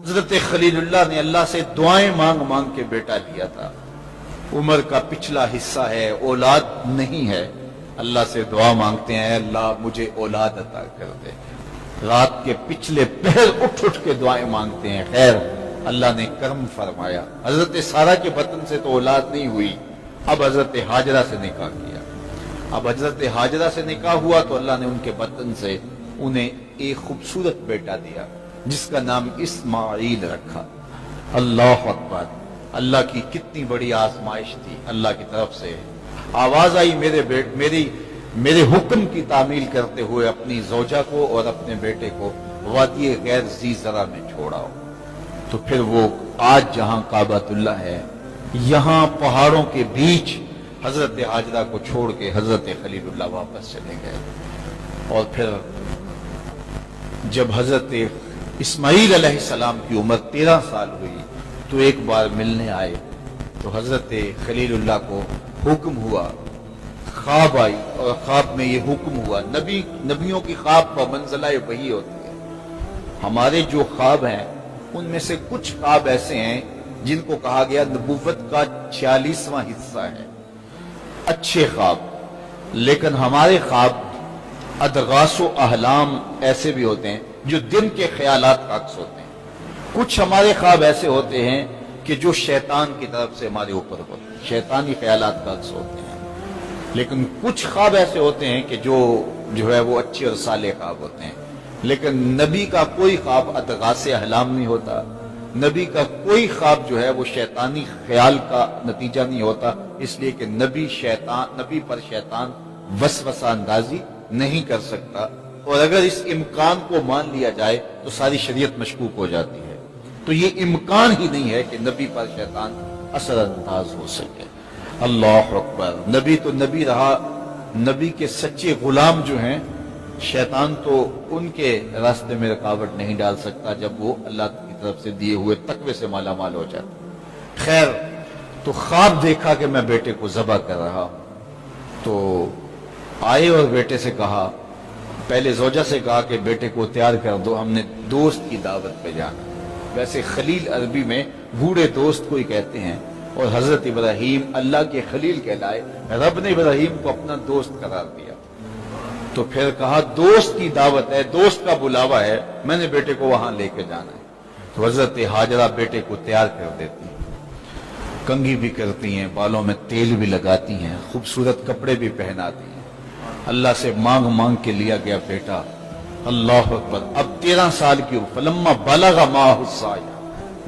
حضرت خلیل اللہ نے اللہ سے دعائیں مانگ مانگ کے بیٹا لیا تھا. عمر کا پچھلا حصہ ہے، اولاد نہیں ہے. اللہ سے دعا مانگتے ہیں، اللہ مجھے اولاد عطا کر دے. رات کے پچھلے پہر اٹھ اٹھ کے دعائیں مانگتے ہیں. خیر اللہ نے کرم فرمایا. حضرت سارہ کے بطن سے تو اولاد نہیں ہوئی، اب حضرت ہاجرہ سے نکاح کیا. اب حضرت ہاجرہ سے نکاح ہوا تو اللہ نے ان کے بطن سے انہیں ایک خوبصورت بیٹا دیا جس کا نام اسماعیل رکھا. اللہ اکبر! اللہ کی کتنی بڑی آزمائش تھی. اللہ کی طرف سے آواز آئی، میرے حکم کی تعمیل کرتے ہوئے اپنی زوجہ کو اور اپنے بیٹے کو وادی غیر ذی زرع میں چھوڑاؤ. تو پھر وہ آج جہاں کعبۃ اللہ ہے، یہاں پہاڑوں کے بیچ حضرت ہاجرہ کو چھوڑ کے حضرت خلیل اللہ واپس چلے گئے. اور پھر جب حضرت اسماعیل علیہ السلام کی عمر 13 سال ہوئی تو ایک بار ملنے آئے تو حضرت خلیل اللہ کو حکم ہوا، خواب آئی اور خواب میں یہ حکم ہوا. نبیوں کی خواب پر منزلہ وحی ہوتی ہے. ہمارے جو خواب ہیں ان میں سے کچھ خواب ایسے ہیں جن کو کہا گیا نبوت کا 46واں حصہ ہے، اچھے خواب. لیکن ہمارے خواب ادغاث و احلام ایسے بھی ہوتے ہیں جو دن کے خیالات کا عکس ہوتے ہیں. کچھ ہمارے خواب ایسے ہوتے ہیں کہ جو شیطان کی طرف سے ہمارے اوپر ہوتے ہیں، شیطانی خیالات کا عکس ہوتے ہیں. لیکن کچھ خواب ایسے ہوتے ہیں کہ جو ہے وہ اچھے اور صالح خواب ہوتے ہیں. لیکن نبی کا کوئی خواب ادغاث احلام نہیں ہوتا. نبی کا کوئی خواب جو ہے وہ شیطانی خیال کا نتیجہ نہیں ہوتا، اس لیے کہ نبی پر شیطان وسوسہ اندازی نہیں کر سکتا. اور اگر اس امکان کو مان لیا جائے تو ساری شریعت مشکوک ہو جاتی ہے. تو یہ امکان ہی نہیں ہے کہ نبی پر شیطان اثر انداز ہو سکے. اللہ اکبر! نبی تو نبی رہا. نبی کے سچے غلام جو ہیں، شیطان تو ان کے راستے میں رکاوٹ نہیں ڈال سکتا جب وہ اللہ کی طرف سے دیے ہوئے تقوی سے مالا مال ہو جاتا. خیر، تو خواب دیکھا کہ میں بیٹے کو ذبح کر رہا ہوں. تو آئے اور بیٹے سے کہا، پہلے زوجہ سے کہا کہ بیٹے کو تیار کر دو، ہم نے دوست کی دعوت پہ جانا. ویسے خلیل عربی میں بوڑھے دوست کو ہی کہتے ہیں، اور حضرت ابراہیم اللہ کے خلیل کہلائے. رب نے ابراہیم کو اپنا دوست قرار دیا. تو پھر کہا دوست کی دعوت ہے، دوست کا بلاوا ہے، میں نے بیٹے کو وہاں لے کے جانا ہے. تو حضرت ہاجرہ بیٹے کو تیار کر دیتی ہیں، کنگھی بھی کرتی ہیں، بالوں میں تیل بھی لگاتی ہیں، خوبصورت کپڑے بھی پہناتی ہیں. اللہ سے مانگ مانگ کے لیا گیا بیٹا. اللہ اکبر! اب 13 سال کی عمر، فلما بلغ معہ السعی،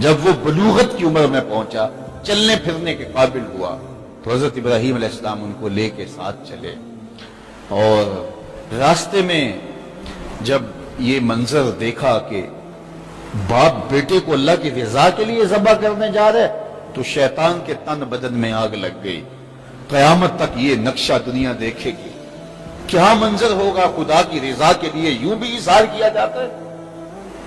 جب وہ بلوغت کی عمر میں پہنچا، چلنے پھرنے کے قابل ہوا، تو حضرت ابراہیم علیہ السلام ان کو لے کے ساتھ چلے. اور راستے میں جب یہ منظر دیکھا کہ باپ بیٹے کو اللہ کی رضا کے لیے ذبح کرنے جا رہے تو شیطان کے تن بدن میں آگ لگ گئی. قیامت تک یہ نقشہ دنیا دیکھے گی. کیا منظر ہوگا خدا کی رضا کے لیے یوں بھی اظہار کیا جاتا ہے.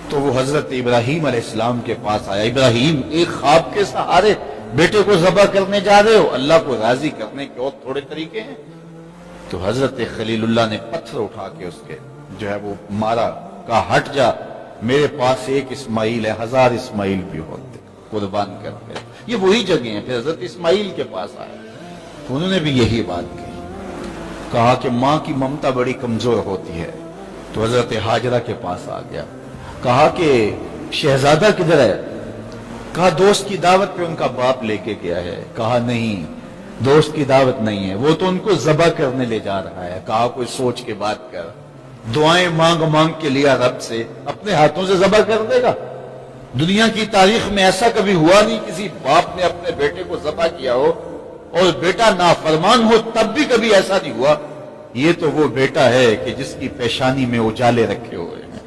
تو وہ حضرت ابراہیم علیہ السلام کے پاس آیا. ابراہیم، ایک خواب کے سہارے بیٹے کو ذبح کرنے جا رہے ہو، اللہ کو راضی کرنے کے اور تھوڑے طریقے ہیں. تو حضرت خلیل اللہ نے پتھر اٹھا کے اس کے جو ہے وہ مارا، کہا ہٹ جا، میرے پاس ایک اسماعیل ہے، 1000 اسماعیل بھی ہوتے قربان کر کے. یہ وہی جگہ ہیں. پھر حضرت اسماعیل کے پاس آئے تو انہوں نے بھی یہی بات کی. کہا کہ ماں کی ممتا بڑی کمزور ہوتی ہے. تو حضرت ہاجرہ کے پاس آ گیا. کہا کہ شہزادہ کدھر ہے؟ کہا دوست کی دعوت پہ ان کا باپ لے کے گیا ہے. کہا نہیں، دوست کی دعوت نہیں ہے، وہ تو ان کو ذبح کرنے لے جا رہا ہے. کہا کوئی سوچ کے بات کر، دعائیں مانگ مانگ کے لیا رب سے، اپنے ہاتھوں سے ذبح کر دے گا؟ دنیا کی تاریخ میں ایسا کبھی ہوا نہیں کسی باپ نے اپنے بیٹے کو ذبح کیا ہو اور بیٹا نافرمان ہو، تب بھی کبھی ایسا نہیں ہوا. یہ تو وہ بیٹا ہے کہ جس کی پیشانی میں اجالے رکھے ہوئے ہیں،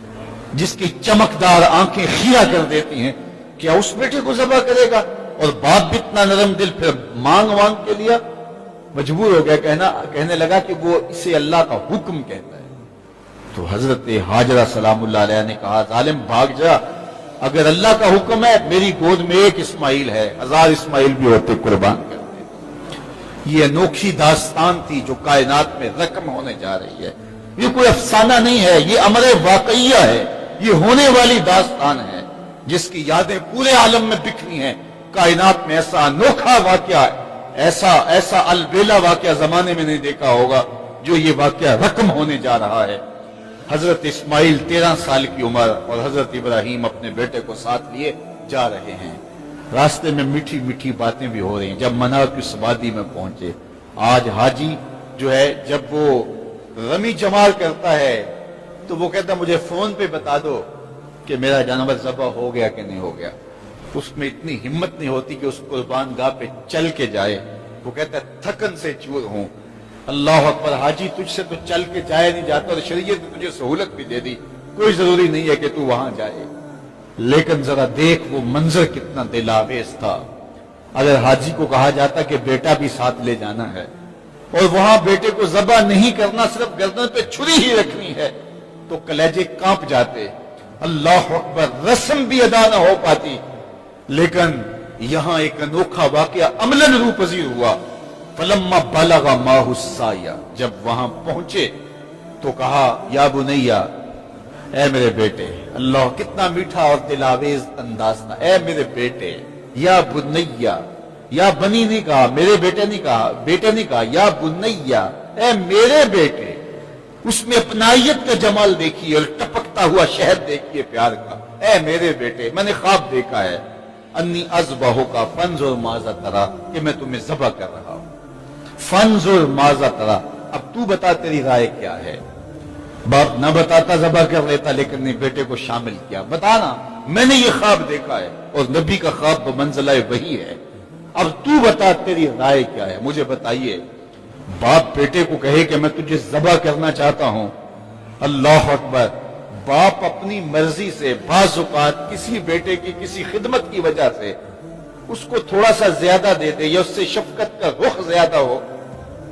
جس کی چمکدار آنکھیں خیرہ کر دیتی ہیں. کیا اس بیٹے کو ذبح کرے گا؟ اور باپ بھی اتنا نرم دل، پھر مانگ مانگ کے لیا. مجبور ہو گیا، کہنے لگا کہ وہ اسے اللہ کا حکم کہتا ہے. تو حضرت ہاجرہ سلام اللہ علیہ نے کہا ظالم بھاگ جا، اگر اللہ کا حکم ہے میری گود میں ایک اسماعیل ہے، 1000 اسماعیل بھی ہوتے قربان کر دیتے. یہ انوکھی داستان تھی جو کائنات میں رقم ہونے جا رہی ہے. یہ کوئی افسانہ نہیں ہے، یہ امر واقعیہ ہے، یہ ہونے والی داستان ہے. جس کی یادیں پورے عالم میں بکھری ہیں. کائنات میں ایسا انوکھا واقعہ، ایسا البیلا واقعہ زمانے میں نہیں دیکھا ہوگا جو یہ واقعہ رقم ہونے جا رہا ہے. حضرت اسماعیل 13 سال کی عمر اور حضرت ابراہیم اپنے بیٹے کو ساتھ لیے جا رہے ہیں. راستے میں میٹھی میٹھی باتیں بھی ہو رہی ہیں. جب منار کی اس وادی میں پہنچے، آج حاجی جو ہے جب وہ رمی جمال کرتا ہے تو وہ کہتا مجھے فون پہ بتا دو کہ میرا جانور ذبح ہو گیا کہ نہیں ہو گیا. اس میں اتنی ہمت نہیں ہوتی کہ اس قربان گاہ پہ چل کے جائے. وہ کہتا ہے تھکن سے چور ہوں. اللہ اکبر، حاجی تجھ سے تو چل کے جایا نہیں جاتا اور شریعت نے تجھے سہولت بھی دے دی، کوئی ضروری نہیں ہے کہ تو وہاں جائے. لیکن ذرا دیکھ وہ منظر کتنا دل آویز تھا. اگر حاجی کو کہا جاتا کہ بیٹا بھی ساتھ لے جانا ہے اور وہاں بیٹے کو ذبح نہیں کرنا، صرف گردن پہ چھری ہی رکھنی ہے، تو کلیجے کانپ جاتے. اللہ اکبر، رسم بھی ادا نہ ہو پاتی. لیکن یہاں ایک انوکھا واقعہ عملاً روح پذیر ہوا. فلما بلغ ماہ السعی، جب وہاں پہنچے تو کہا یا بنیا، اے میرے بیٹے. اللہ کتنا میٹھا اور دلاویز انداز تھا. اے میرے بیٹے، یا بنیا، یا بنی نہیں کہا، میرے بیٹے نہیں کہا، بیٹے نہیں کہا، یا بنیا، اے میرے بیٹے. اس میں اپنائیت کا جمال دیکھیے اور ٹپکتا ہوا شہد دیکھیے پیار کا. اے میرے بیٹے، میں نے خواب دیکھا ہے، انی اذبحک فانظر ماذا تری، کہ میں تمہیں ذبح کر رہا ہوں. فانظر ماذا تری، اب تو بتا تیری رائے کیا ہے. باپ نہ بتاتا ذبح کر لیتا، لیکن نے بیٹے کو شامل کیا. بتانا، میں نے یہ خواب دیکھا ہے اور نبی کا خواب بمنزلہ وحی ہے. اب تو بتا تیری رائے کیا ہے، مجھے بتائیے. باپ بیٹے کو کہے کہ میں تجھے ذبح کرنا چاہتا ہوں. اللہ اکبر. باپ اپنی مرضی سے بعض اوقات کسی بیٹے کی کسی خدمت کی وجہ سے اس کو تھوڑا سا زیادہ دے دے، یا اس سے شفقت کا رخ زیادہ ہو،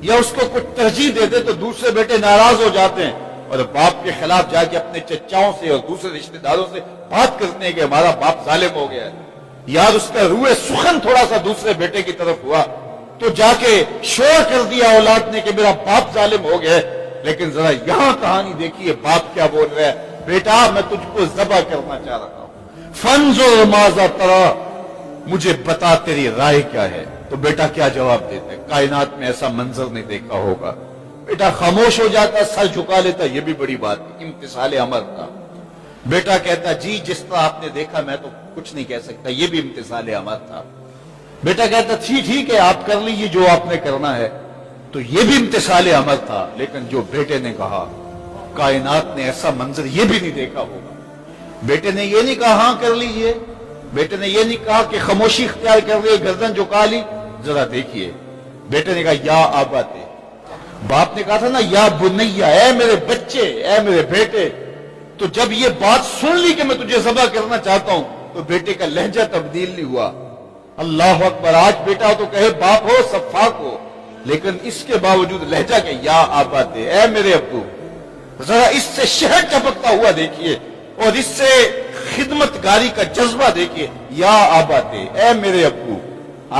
یا اس کو کچھ ترجیح دے دے، تو دوسرے بیٹے ناراض ہو جاتے ہیں اور باپ کے خلاف جا کے اپنے چچاؤں سے اور دوسرے رشتہ داروں سے بات کرتے ہیں کہ ہمارا باپ ظالم ہو گیا ہے. یار اس کا روح سخن تھوڑا سا دوسرے بیٹے کی طرف ہوا تو جا کے شور کر دیا اولاد نے کہ میرا باپ ظالم ہو گیا ہے. لیکن ذرا یہاں کہانی دیکھیے باپ کیا بول رہا ہے. بیٹا میں تجھ کو ذبح کرنا چاہ رہا ہوں. فانظر ماذا تری، مجھے بتا تیری رائے کیا ہے. تو بیٹا کیا جواب دیتا ہے؟ کائنات میں ایسا منظر نہیں دیکھا ہوگا. بیٹا خاموش ہو جاتا، سر جھکا لیتا. یہ بھی بڑی بات، امتثال امر تھا. بیٹا کہتا جی جس طرح آپ نے دیکھا میں تو کچھ نہیں کہہ سکتا. یہ بھی امتثال امر تھا. بیٹا کہتا ٹھیک ہے آپ کر لیجیے جو آپ نے کرنا ہے. تو یہ بھی امتثال امر تھا. لیکن جو بیٹے نے کہا، کائنات نے ایسا منظر یہ بھی نہیں دیکھا ہوگا. بیٹے نے یہ نہیں کہا ہاں کر لیجیے. بیٹے نے یہ نہیں کہا کہ خاموشی اختیار کر لی، گردن جھکا لی. ذرا دیکھیے، بیٹے نے کہا یا آباتے. باپ نے کہا تھا نا یا بنیا، اے میرے بچے، اے میرے بیٹے. تو جب یہ بات سن لی کہ میں تجھے ذبح کرنا چاہتا ہوں تو بیٹے کا لہجہ تبدیل نہیں ہوا. اللہ اکبر. آج بیٹا ہو تو کہے باپ ہو سفاک ہو، لیکن اس کے باوجود لہجہ کہ یا آباتے، اے میرے ابو. ذرا اس سے شہد ٹپکتا ہوا دیکھیے اور اس سے خدمت گاری کا جذبہ دیکھیے. یا آباتے، اے میرے ابو.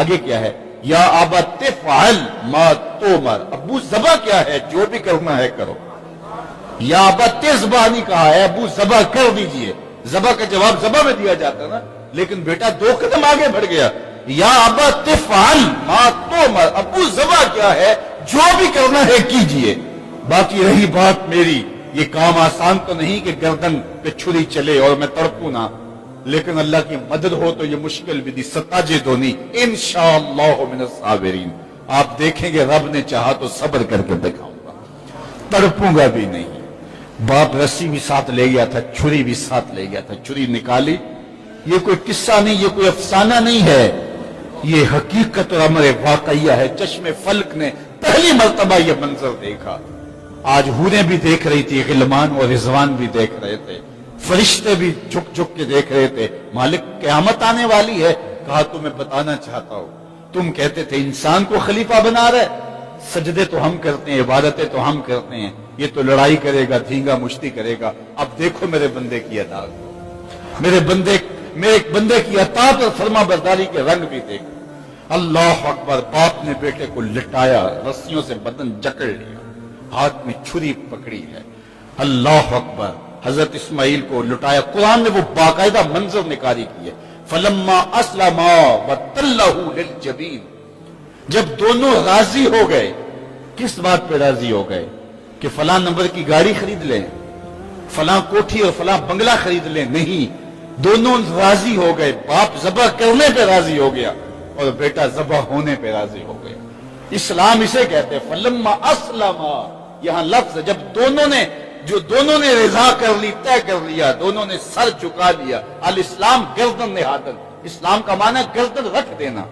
آگے کیا ہے؟ یا آباتے فعل ما تومر، ابو ذبح کیا ہے، جو بھی کرنا ہے کرو. یا آباتے ذبح نہیں کہا ہے، ابو ذبح کر دیجئے. ذبح کا جواب ذبح میں دیا جاتا نا، لیکن بیٹا 2 قدم آگے بڑھ گیا. یا آباتے فعل ما تومر، ابو ذبح کیا ہے، جو بھی کرنا ہے کیجئے. باقی رہی بات میری، یہ کام آسان تو نہیں کہ گردن پہ چھری چلے اور میں تڑپوں نہ، لیکن اللہ کی مدد ہو تو یہ مشکل بھی دی. ستاجدونی انشاءاللہ من الصابرین. آپ دیکھیں گے رب نے چاہا تو صبر کر کے دکھاؤں گا، تڑپوں گا بھی نہیں. باپ رسی بھی ساتھ لے گیا تھا، چھری بھی ساتھ لے گیا تھا. چھری نکالی. یہ کوئی قصہ نہیں، یہ کوئی افسانہ نہیں ہے، یہ حقیقت اور امر واقعیہ ہے. چشم فلک نے پہلی مرتبہ یہ منظر دیکھا. آج حوریں بھی دیکھ رہی تھی، غلمان اور رضوان بھی دیکھ رہے تھے، فرشتے بھی جھک جھک کے دیکھ رہے تھے. مالک قیامت آنے والی ہے. کہا تمہیں بتانا چاہتا ہوں، تم کہتے تھے انسان کو خلیفہ بنا رہے، سجدے تو ہم کرتے ہیں، عبادتیں تو ہم کرتے ہیں، یہ تو لڑائی کرے گا، دھینگا مشتی کرے گا. اب دیکھو میرے بندے کی اطاعت، میرے بندے کی اطاعت اور فرما برداری کے رنگ بھی دیکھ. اللہ اکبر. باپ نے بیٹے کو لٹایا، رسیوں سے بدن جکڑ لیا، ہاتھ میں چھری پکڑی ہے. اللہ اکبر. حضرت اسماعیل کو لٹایا. قرآن نے وہ باقاعدہ منظر نکاری کی ہے. فلما اسلما وتلہ للجبین، جب دونوں راضی ہو گئے. کس بات پہ راضی ہو گئے؟ کہ فلاں نمبر کی گاڑی خرید لیں، فلاں کوٹھی اور فلاں بنگلہ خرید لیں. نہیں، دونوں راضی ہو گئے. باپ ذبح کرنے پہ راضی ہو گیا اور بیٹا ذبح ہونے پہ راضی ہو گیا. اسلام اسے کہتے ہیں فلما اسلما. یہاں لفظ جب دونوں نے رضا کر لی، طے کر لیا، دونوں نے سر جھکا لیا. الاسلام گردن نہادن، اسلام کا معنی ہے گردن رکھ دینا.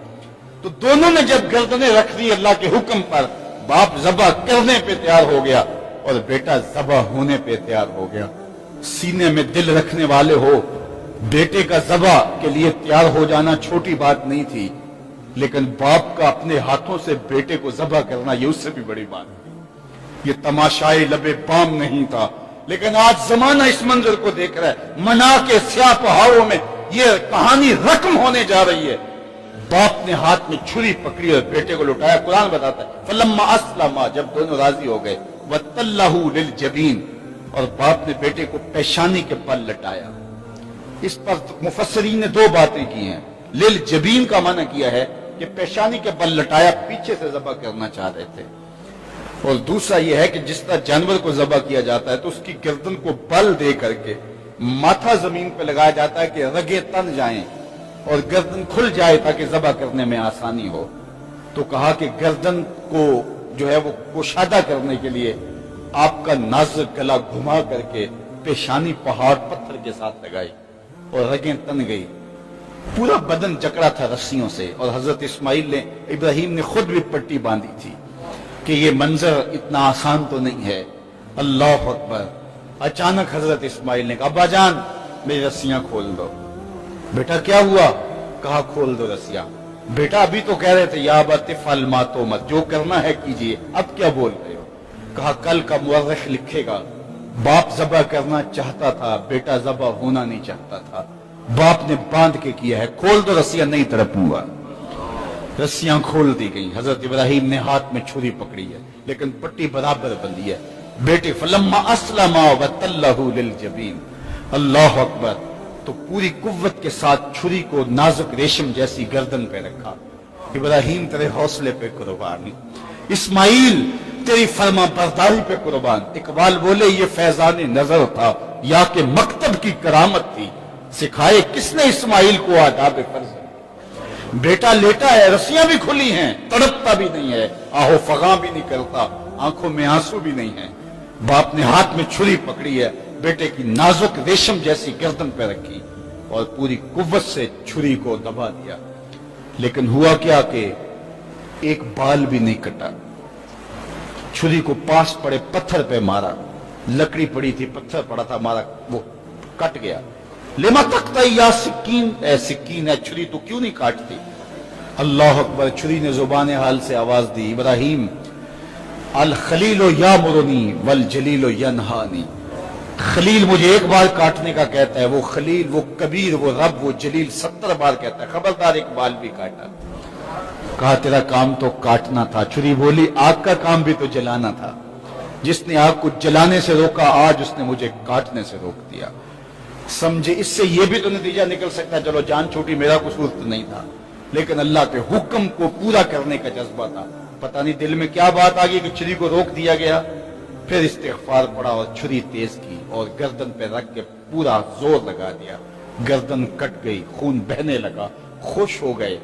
تو دونوں نے جب گردنیں رکھ دی اللہ کے حکم پر، باپ ذبح کرنے پہ تیار ہو گیا اور بیٹا ذبح ہونے پہ تیار ہو گیا. سینے میں دل رکھنے والے ہو، بیٹے کا ذبح کے لیے تیار ہو جانا چھوٹی بات نہیں تھی، لیکن باپ کا اپنے ہاتھوں سے بیٹے کو ذبح کرنا یہ اس سے بھی بڑی بات تھی. یہ تماشائے لبے بام نہیں تھا. لیکن آج زمانہ اس منظر کو دیکھ رہا ہے. منا کے سیاہ پہاڑوں میں یہ کہانی رقم ہونے جا رہی ہے. باپ نے ہاتھ میں چھری پکڑی اور بیٹے کو لٹایا. قرآن بتاتا ہے فلما اسلما، جب دونوں راضی ہو گئے، وتلہ للجبین، اور باپ نے بیٹے کو پیشانی کے بل لٹایا. اس پر مفسرین نے دو باتیں کی ہیں. للجبین کا معنی کیا ہے کہ پیشانی کے بل لٹایا، پیچھے سے ذبح کرنا چاہ رہے تھے. اور دوسرا یہ ہے کہ جس طرح جانور کو ذبح کیا جاتا ہے تو اس کی گردن کو بل دے کر کے ماتھا زمین پہ لگایا جاتا ہے کہ رگیں تن جائیں اور گردن کھل جائے تاکہ ذبح کرنے میں آسانی ہو. تو کہا کہ گردن کو جو ہے وہ کشادہ کرنے کے لیے آپ کا نازک گلا گھما کر کے پیشانی پہاڑ پتھر کے ساتھ لگائی اور رگیں تن گئی. پورا بدن جکڑا تھا رسیوں سے، اور حضرت اسماعیل نے، ابراہیم نے خود بھی پٹی باندھی تھی کہ یہ منظر اتنا آسان تو نہیں ہے. اللہ اکبر. اچانک حضرت اسماعیل نے کہا ابا جان میری رسیاں کھول دو. بیٹا کیا ہوا؟ کہا کھول دو رسیاں. بیٹا ابھی تو کہہ رہے تھے یا ابت افعل ما تؤمر، جو کرنا ہے کیجئے، اب کیا بول رہے ہو؟ کہا کل کا مورخ لکھے گا باپ ذبح کرنا چاہتا تھا، بیٹا ذبح ہونا نہیں چاہتا تھا. باپ نے باندھ کے کیا ہے. کھول دو رسیاں، نہیں تڑپوں گا. رسیاں کھول دی گئی. حضرت ابراہیم نے ہاتھ میں چھری پکڑی ہے لیکن پٹی برابر بندھی ہے. بیٹے فلما اسلما وتلہ للجبین. اللہ اکبر. تو پوری قوت کے ساتھ چھری کو نازک ریشم جیسی گردن پہ رکھا. ابراہیم تیرے حوصلے پہ قربان، اسماعیل تیری فرما برداری پہ قربان. اقبال بولے یہ فیضان نظر تھا یا کہ مکتب کی کرامت تھی، سکھائے کس نے اسماعیل کو آداب فرض. بیٹا لیٹا ہے، رسیاں بھی کھلی ہیں، تڑپتا بھی نہیں ہے، آہو فغاں بھی نہیں کرتا، آنکھوں میں آنسو بھی نہیں ہے. باپ نے ہاتھ میں چھری پکڑی ہے، بیٹے کی نازک ریشم جیسی گردن پہ رکھی اور پوری قوت سے چھری کو دبا دیا. لیکن ہوا کیا کہ ایک بال بھی نہیں کٹا. چھری کو پاس پڑے پتھر پہ مارا، لکڑی پڑی تھی، پتھر پڑا تھا، مارا، وہ کٹ گیا. لما تقطع یا سکین، اے سکین ہے چھری تو کیوں نہیں کاٹتی؟ اللہ اکبر. چھری نے زبان حال سے آواز دی ابراہیم الخلیل یامرنی والجلیل ینہانی. خلیل مجھے ایک بار کاٹنے کا کہتا ہے، وہ خلیل، وہ کبیر، وہ رب، وہ جلیل 70 بار کہتا ہے، خبردار ایک بال بھی کاٹا. کہا تیرا کام تو کاٹنا تھا. چھری بولی آگ کا کام بھی تو جلانا تھا. جس نے آگ کو جلانے سے روکا آج اس نے مجھے کاٹنے سے روک دیا. سمجھے اس سے یہ بھی تو نتیجہ نکل سکتا ہے چلو جان چھوٹی، میرا قصور تو نہیں تھا، لیکن اللہ کے حکم کو پورا کرنے کا جذبہ تھا. پتہ نہیں دل میں کیا بات آ گئی کہ چھری کو روک دیا گیا. پھر استغفار پڑا اور چھری تیز کی اور گردن پہ رکھ کے پورا زور لگا دیا. گردن کٹ گئی، خون بہنے لگا. خوش ہو گئے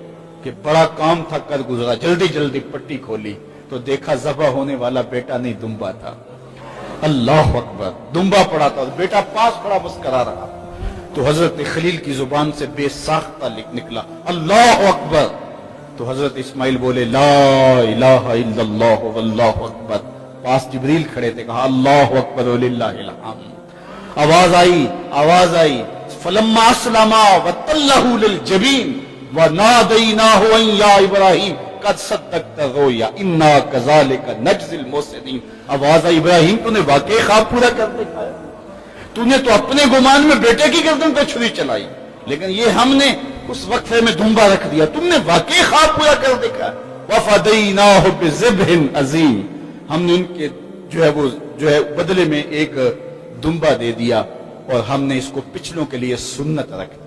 کہ بڑا کام تھا کر گزرا. جلدی جلدی پٹی کھولی تو دیکھا ذبح ہونے والا بیٹا نہیں دمبا تھا. اللہ اکبر. دمبا پڑا تھا اور بیٹا پاس پڑا مسکرا رہا. تو حضرت خلیل کی زبان سے بے ساختہ نکلا اللہ اکبر. تو حضرت اسماعیل بولے لا الہ الا اللہ واللہ اکبر. پاس جبریل کھڑے تھے، کہا اللہ اکبر وللہ الحمد. آواز آئی فلما اسلما وتلہ للجبین ونادیناہ ان یا ابراہیم قد صدقت الرؤیا انا کذالک نجزی المحسنین. آواز آئی ابراہیم تو نے واقعی خواب پورا کر دکھایا. تو نے تو اپنے گمان میں بیٹے کی گردن پہ چھری چلائی، لیکن یہ ہم نے اس وقفے میں دمبا رکھ دیا. تم نے واقعی خواب پورا کر دکھایا. وفدیناہ بذبح عظیم. ہم نے ان کے جو ہے بدلے میں ایک دمبا دے دیا اور ہم نے اس کو پچھلوں کے لیے سنت رکھ دی۔